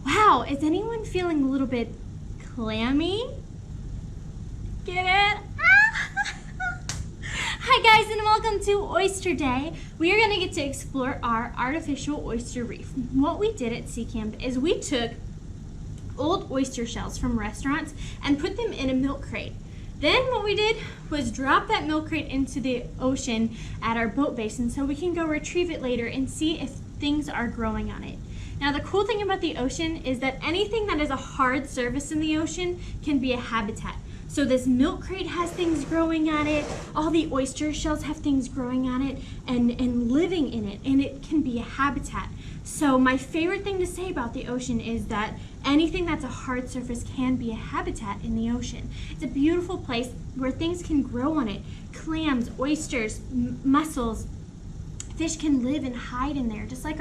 Wow, is anyone feeling a little bit clammy? Get it? Hi guys, and welcome to Oyster Day. We are going to get to explore our artificial oyster reef. What we did at Sea Camp is we took old oyster shells from restaurants and put them in a milk crate. Then what we did was drop that milk crate into the ocean at our boat basin so we can go retrieve it later and see if things are growing on it. Now the cool thing about the ocean is that anything that is a hard surface in the ocean can be a habitat. So this milk crate has things growing on it, all the oyster shells have things growing on it and living in it, and it can be a habitat. So my favorite thing to say about the ocean is that anything that's a hard surface can be a habitat in the ocean. It's a beautiful place where things can grow on it. Clams, oysters, mussels, fish can live and hide in there, just like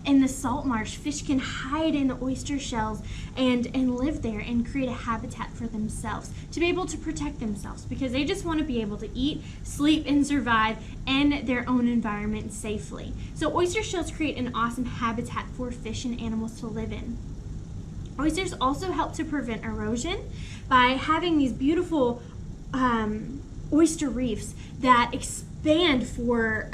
in the salt marsh. Fish can hide in the oyster shells and live there and create a habitat for themselves to be able to protect themselves, because they just want to be able to eat, sleep, and survive in their own environment safely. So oyster shells create an awesome habitat for fish and animals to live in. Oysters also help to prevent erosion by having these beautiful oyster reefs that expand for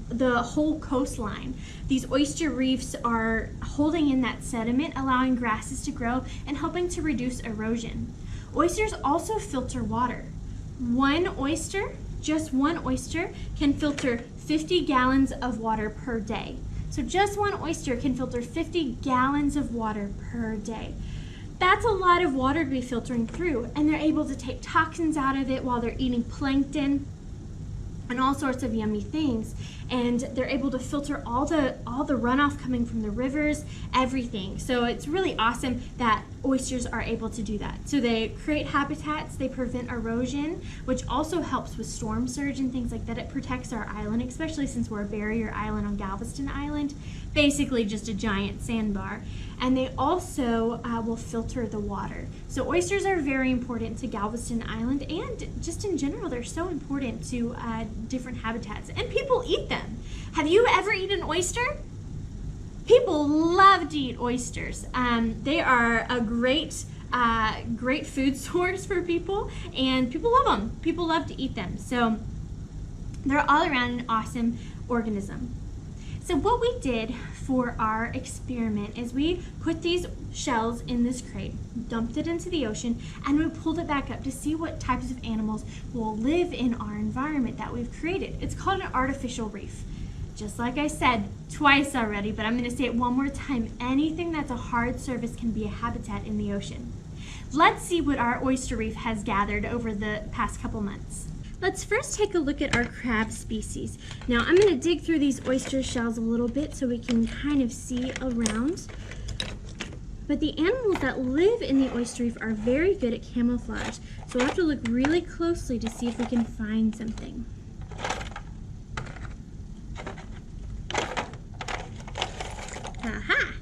the whole coastline. These oyster reefs are holding in that sediment, allowing grasses to grow and helping to reduce erosion. Oysters also filter water. Just one oyster, can filter 50 gallons of water per day. So just one oyster can filter 50 gallons of water per day. That's a lot of water to be filtering through, and they're able to take toxins out of it while they're eating plankton and all sorts of yummy things, and they're able to filter all the runoff coming from the rivers, everything. So it's really awesome that oysters are able to do that. So they create habitats, they prevent erosion, which also helps with storm surge and things like that. It protects our island, especially since we're a barrier island on Galveston Island, basically just a giant sandbar. And they also will filter the water. So oysters are very important to Galveston Island, and just in general, they're so important to different habitats. And people eat them. Have you ever eaten an oyster? People love to eat oysters. They are a great food source for people, and people love them. People love to eat them. So they're all around an awesome organism. So what we did for our experiment is we put these shells in this crate, dumped it into the ocean, and we pulled it back up to see what types of animals will live in our environment that we've created. It's called an artificial reef. Just like I said twice already, but I'm going to say it one more time. Anything that's a hard surface can be a habitat in the ocean. Let's see what our oyster reef has gathered over the past couple months. Let's first take a look at our crab species. Now I'm going to dig through these oyster shells a little bit so we can kind of see around. But the animals that live in the oyster reef are very good at camouflage, so we'll have to look really closely to see if we can find something. Aha!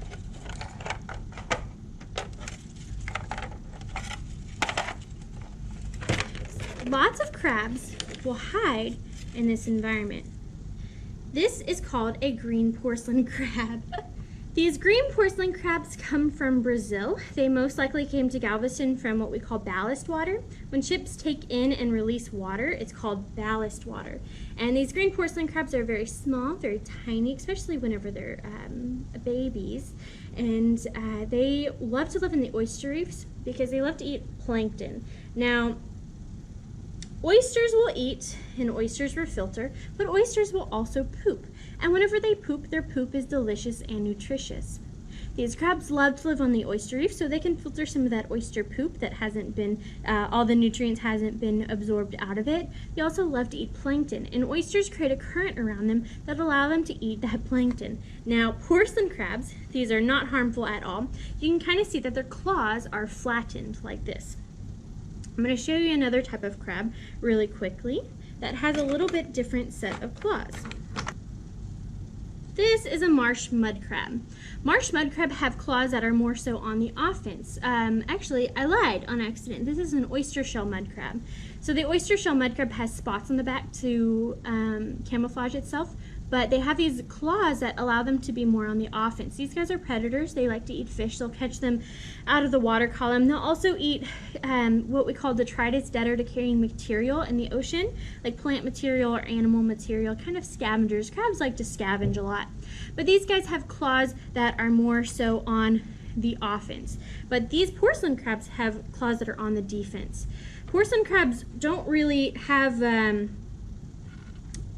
Lots of crabs will hide in this environment. This is called a green porcelain crab. These green porcelain crabs come from Brazil. They most likely came to Galveston from what we call ballast water. When ships take in and release water, it's called ballast water. And these green porcelain crabs are very small, very tiny, especially whenever they're babies. And they love to live in the oyster reefs because they love to eat plankton. Now, oysters will eat and oysters will filter, but oysters will also poop. And whenever they poop, their poop is delicious and nutritious. These crabs love to live on the oyster reef, so they can filter some of that oyster poop that hasn't been, all the nutrients hasn't been absorbed out of it. They also love to eat plankton, and oysters create a current around them that allow them to eat that plankton. Now, porcelain crabs, these are not harmful at all. You can kind of see that their claws are flattened like this. I'm going to show you another type of crab really quickly that has a little bit different set of claws. This is a marsh mud crab. Marsh mud crab have claws that are more so on the offense. Actually, I lied on accident. This is an oyster shell mud crab. So the oyster shell mud crab has spots on the back to camouflage itself. but they have these claws that allow them to be more on the offense. These guys are predators. They like to eat fish. They'll catch them out of the water column. They'll also eat what we call detritus, dead or decaying material in the ocean, like plant material or animal material, kind of scavengers. Crabs like to scavenge a lot. But these guys have claws that are more so on the offense. But these porcelain crabs have claws that are on the defense. Porcelain crabs don't really have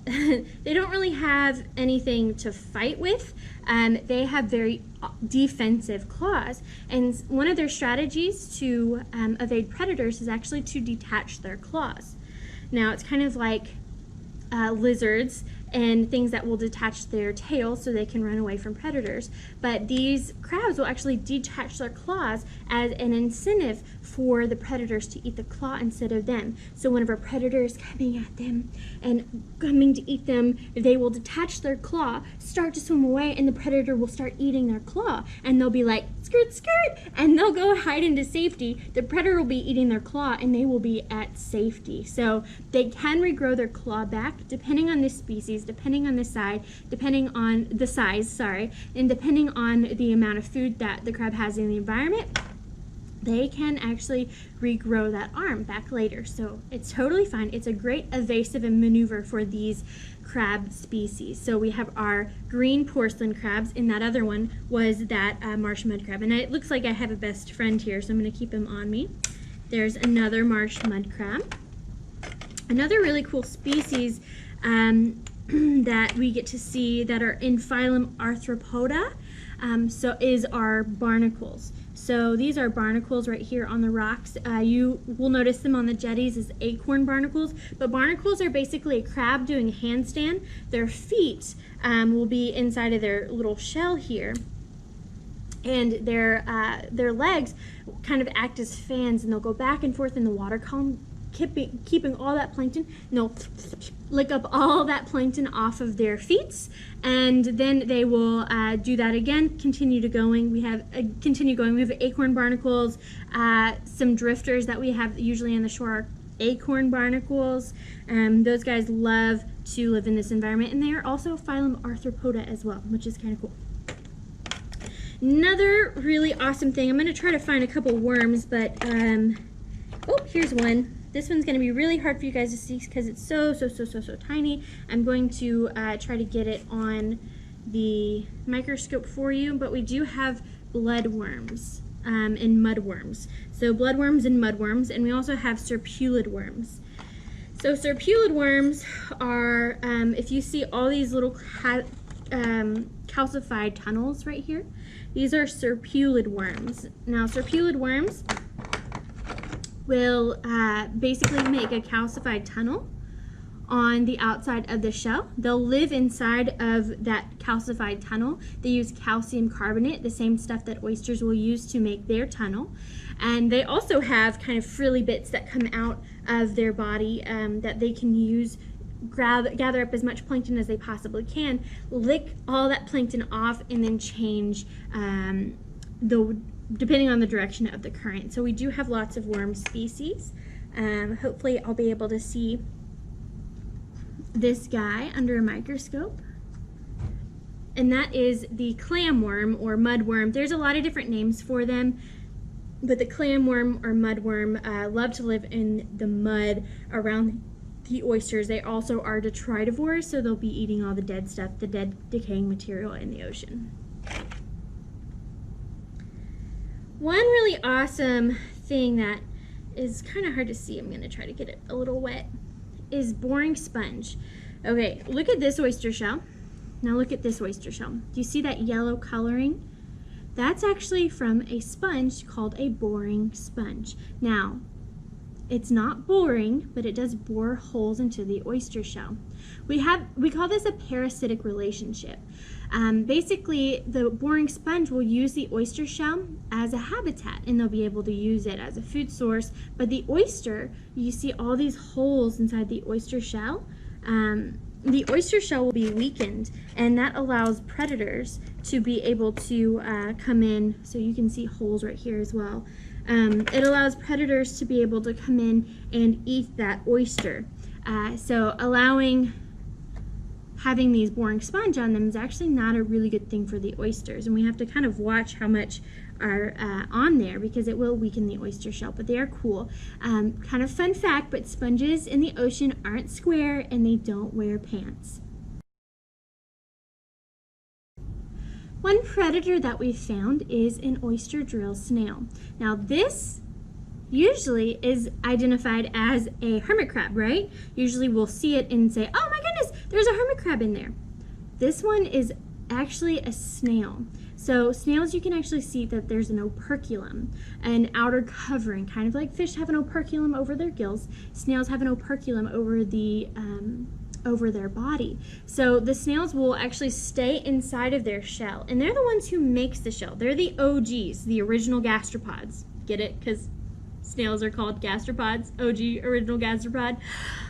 they don't really have anything to fight with. They have very defensive claws, and one of their strategies to evade predators is actually to detach their claws. Now it's kind of like lizards and things that will detach their tails so they can run away from predators. But these crabs will actually detach their claws as an incentive for the predators to eat the claw instead of them. So whenever a predator is coming at them and coming to eat them, they will detach their claw, start to swim away, and the predator will start eating their claw. And they'll be like, skirt, skirt, and they'll go hide into safety. The predator will be eating their claw, and they will be at safety. So they can regrow their claw back depending on the species, depending on the size, depending on the size, and depending on the amount of food that the crab has in the environment. They can actually regrow that arm back later. So it's totally fine. It's a great evasive maneuver for these crab species. So we have our green porcelain crabs, and that other one was that marsh mud crab. And it looks like I have a best friend here, so I'm going to keep him on me. There's another marsh mud crab. Another really cool species that we get to see that are in phylum Arthropoda so is our barnacles. So these are barnacles right here on the rocks. You will notice them on the jetties as acorn barnacles, but barnacles are basically a crab doing a handstand. Their feet will be inside of their little shell here, and their legs kind of act as fans, and they'll go back and forth in the water column, keeping all that plankton, and they'll lick up all that plankton off of their feet, and then they will do that again, continue going. We have acorn barnacles, some drifters that we have usually on the shore are acorn barnacles. Those guys love to live in this environment, and they are also phylum Arthropoda as well, which is kind of cool. Another really awesome thing, I'm going to try to find a couple worms, but oh, here's one. This one's going to be really hard for you guys to see because it's so tiny. I'm going to try to get it on the microscope for you, but we do have bloodworms and mudworms. So bloodworms and mudworms, and we also have serpulid worms. So serpulid worms are, if you see all these little calcified tunnels right here, these are serpulid worms. Now serpulid worms will basically make a calcified tunnel on the outside of the shell. They'll live inside of that calcified tunnel. They use calcium carbonate, the same stuff that oysters will use to make their tunnel. And they also have kind of frilly bits that come out of their body that they can use, gather up as much plankton as they possibly can, lick all that plankton off, and then change depending on the direction of the current. So we do have lots of worm species. Hopefully I'll be able to see this guy under a microscope. And that is the clamworm or mudworm. There's a lot of different names for them, but the clamworm or mudworm love to live in the mud around the oysters. They also are detritivores, so they'll be eating all the dead stuff, the dead decaying material in the ocean. One really awesome thing that is kind of hard to see, I'm going to try to get it a little wet, is boring sponge. Okay, look at this oyster shell. Now look at this oyster shell. Do you see that yellow coloring? That's actually from a sponge called a boring sponge. Now, it's not boring, but it does bore holes into the oyster shell. We call this a parasitic relationship. Basically, the boring sponge will use the oyster shell as a habitat, and they'll be able to use it as a food source. But the oyster, you see all these holes inside the oyster shell. The oyster shell will be weakened, and that allows predators to be able to come in. So you can see holes right here as well. It allows predators to be able to come in and eat that oyster. So allowing having these boring sponge on them is actually not a really good thing for the oysters, and we have to kind of watch how much are on there because it will weaken the oyster shell, but they are cool. Kind of fun fact, but sponges in the ocean aren't square and they don't wear pants. One predator that we found is an oyster drill snail. Now this usually is identified as a hermit crab, right? Usually we'll see it and say, oh my goodness, there's a hermit crab in there. This one is actually a snail. So snails, you can actually see that there's an operculum, an outer covering, kind of like fish have an operculum over their gills. Snails have an operculum over their body. So the snails will actually stay inside of their shell, and they're the ones who makes the shell. They're the OGs, the original gastropods. Get it? Because snails are called gastropods. OG, original gastropod.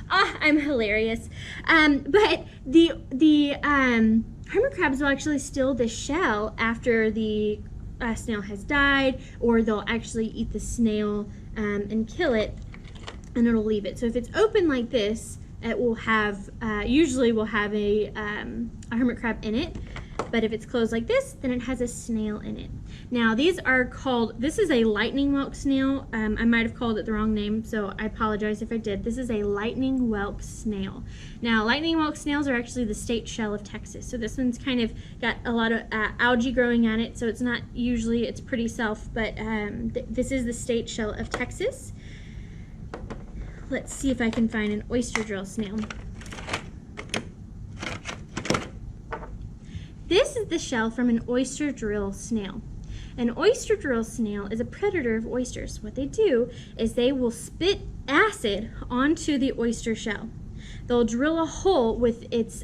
I'm hilarious. But the hermit crabs will actually steal the shell after the snail has died, or they'll actually eat the snail and kill it, and it'll leave it. So if it's open like this, it will have, usually will have a hermit crab in it, but if it's closed like this, then it has a snail in it. Now these are called, this is a lightning whelk snail. I might have called it the wrong name, so I apologize if I did. This is a lightning whelk snail. Now lightning whelk snails are actually the state shell of Texas. So this one's kind of got a lot of algae growing on it, so it's not usually, it's pretty self, but this is the state shell of Texas. Let's see if I can find an oyster drill snail. This is the shell from an oyster drill snail. An oyster drill snail is a predator of oysters. What they do is they will spit acid onto the oyster shell. They'll drill a hole with its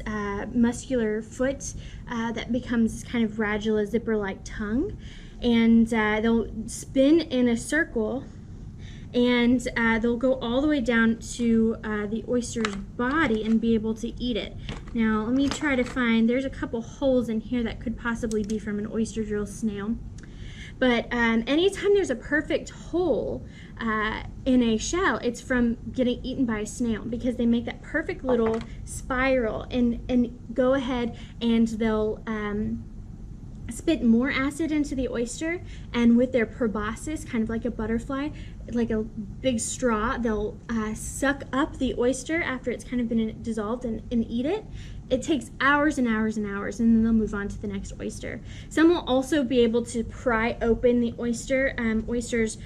muscular foot that becomes kind of radula zipper-like tongue, and they'll spin in a circle, and they'll go all the way down to the oyster's body and be able to eat it. Now let me try to find, there's a couple holes in here that could possibly be from an oyster drill snail. But anytime there's a perfect hole in a shell, it's from getting eaten by a snail, because they make that perfect little spiral and go ahead and they'll spit more acid into the oyster, and with their proboscis, kind of like a butterfly, like a big straw, they'll suck up the oyster after it's kind of been dissolved and eat it. It takes hours and hours and hours, and then they'll move on to the next oyster. Some will also be able to pry open the oyster. Oysters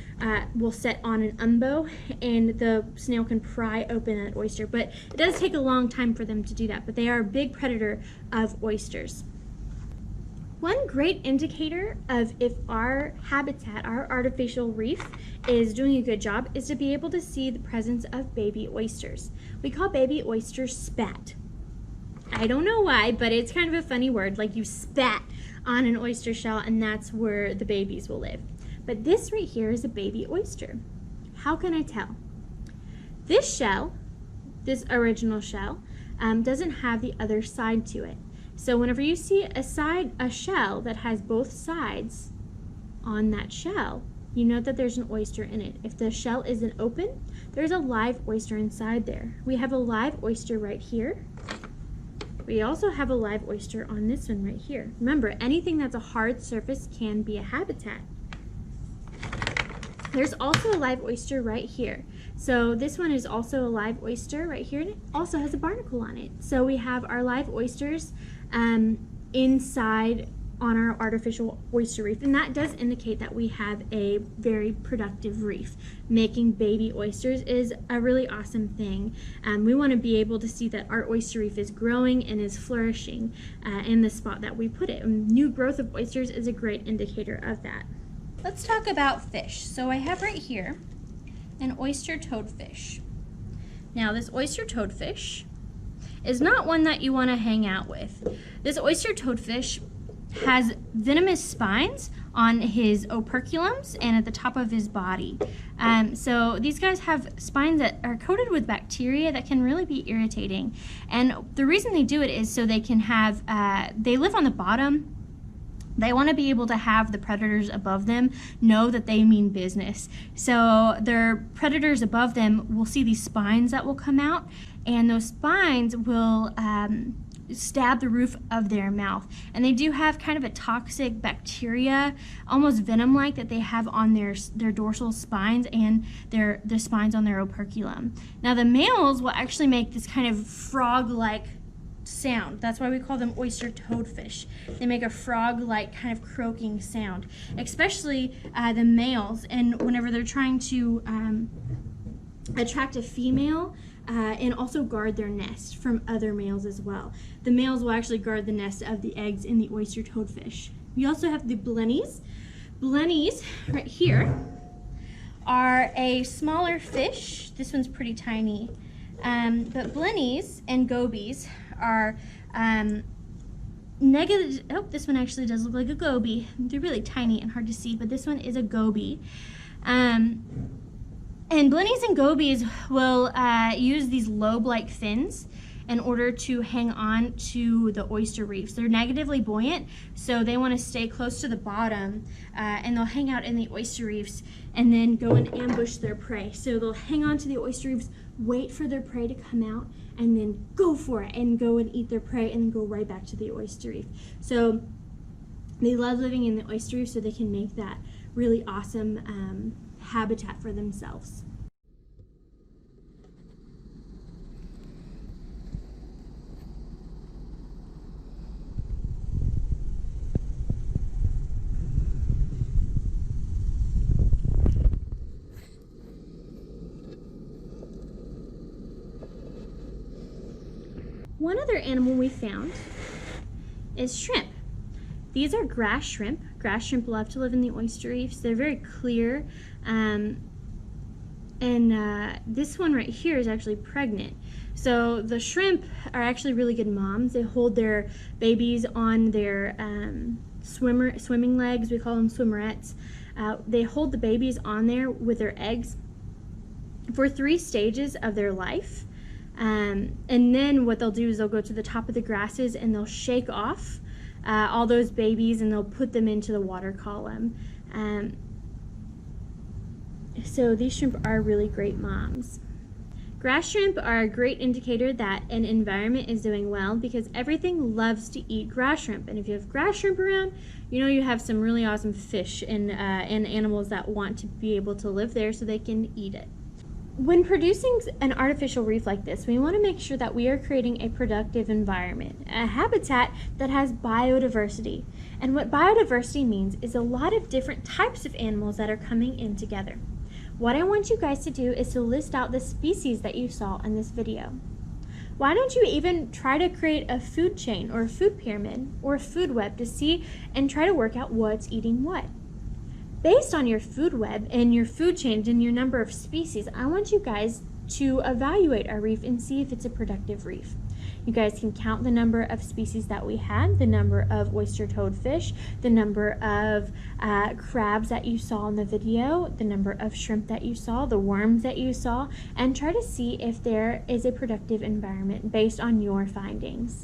will set on an umbo, and the snail can pry open that oyster, but it does take a long time for them to do that, but they are a big predator of oysters. One great indicator of if our habitat, our artificial reef, is doing a good job is to be able to see the presence of baby oysters. We call baby oysters spat. I don't know why, but it's kind of a funny word, like you spat on an oyster shell and that's where the babies will live. But this right here is a baby oyster. How can I tell? This shell, this original shell, doesn't have the other side to it. So whenever you see a shell that has both sides on that shell, you know that there's an oyster in it. If the shell isn't open, there's a live oyster inside there. We have a live oyster right here. We also have a live oyster on this one right here. Remember, anything that's a hard surface can be a habitat. There's also a live oyster right here. So this one is also a live oyster right here, and it also has a barnacle on it. So we have our live oysters inside on our artificial oyster reef, and that does indicate that we have a very productive reef. Making baby oysters is a really awesome thing. We want to be able to see that our oyster reef is growing and is flourishing in the spot that we put it. And new growth of oysters is a great indicator of that. Let's talk about fish. So I have right here an oyster toadfish. Now this oyster toadfish is not one that you want to hang out with. This oyster toadfish has venomous spines on his operculums and at the top of his body. So these guys have spines that are coated with bacteria that can really be irritating. And the reason they do it is so they can have, they live on the bottom. They want to be able to have the predators above them know that they mean business. So their predators above them will see these spines that will come out, and those spines will stab the roof of their mouth. And they do have kind of a toxic bacteria, almost venom-like, that they have on their dorsal spines and the spines on their operculum. Now the males will actually make this kind of frog-like sound. That's why we call them oyster toadfish. They make a frog-like kind of croaking sound, especially the males. And whenever they're trying to attract a female, and also guard their nest from other males as well. The males will actually guard the nest of the eggs in the oyster toadfish. We also have the blennies. Blennies, right here, are a smaller fish. This one's pretty tiny. But blennies and gobies are negative. Oh, this one actually does look like a goby. They're really tiny and hard to see, but this one is a goby. And blennies and gobies will use these lobe-like fins in order to hang on to the oyster reefs. They're negatively buoyant, so they want to stay close to the bottom, and they'll hang out in the oyster reefs and then go and ambush their prey. So they'll hang on to the oyster reefs, wait for their prey to come out, and then go for it and go and eat their prey and then go right back to the oyster reef. So they love living in the oyster reef so they can make that really awesome habitat for themselves. One other animal we found is shrimp. These are grass shrimp. Grass shrimp love to live in the oyster reefs. They're very clear. This one right here is actually pregnant. So the shrimp are actually really good moms. They hold their babies on their swimming legs. We call them swimmerettes. They hold the babies on there with their eggs for 3 stages of their life. And then what they'll do is they'll go to the top of the grasses and they'll shake off all those babies and they'll put them into the water column. So these shrimp are really great moms. Grass shrimp are a great indicator that an environment is doing well because everything loves to eat grass shrimp. And if you have grass shrimp around, you know you have some really awesome fish and animals that want to be able to live there so they can eat it. When producing an artificial reef like this, we want to make sure that we are creating a productive environment, a habitat that has biodiversity. And what biodiversity means is a lot of different types of animals that are coming in together. What I want you guys to do is to list out the species that you saw in this video. Why don't you even try to create a food chain or a food pyramid or a food web to see and try to work out what's eating what? Based on your food web and your food chain and your number of species, I want you guys to evaluate our reef and see if it's a productive reef. You guys can count the number of species that we had, the number of oyster toadfish, the number of crabs that you saw in the video, the number of shrimp that you saw, the worms that you saw, and try to see if there is a productive environment based on your findings.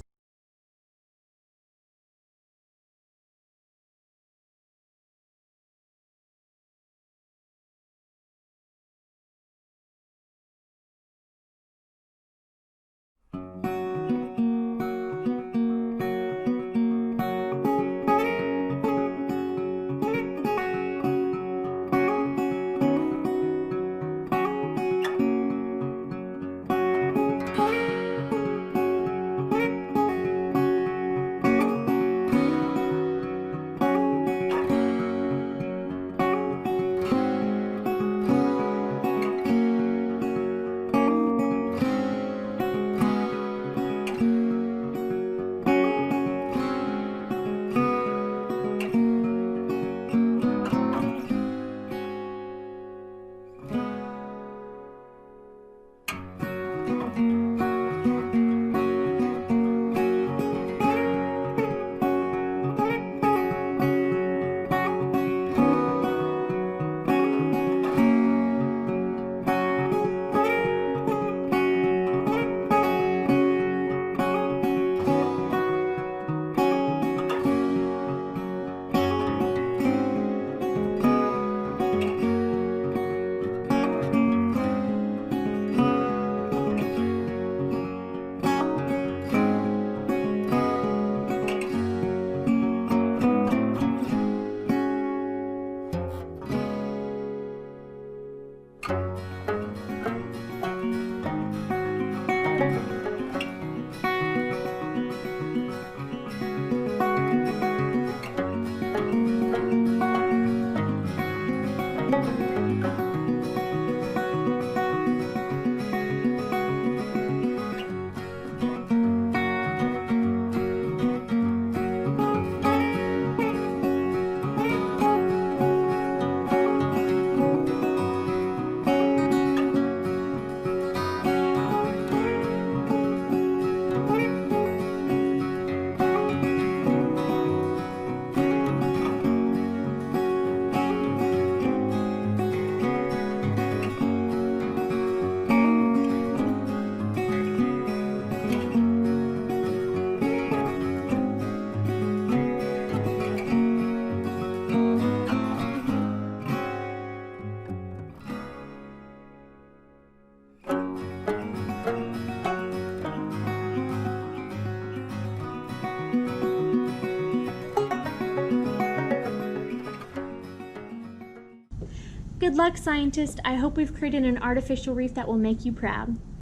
Good luck, scientists. I hope we've created an artificial reef that will make you proud.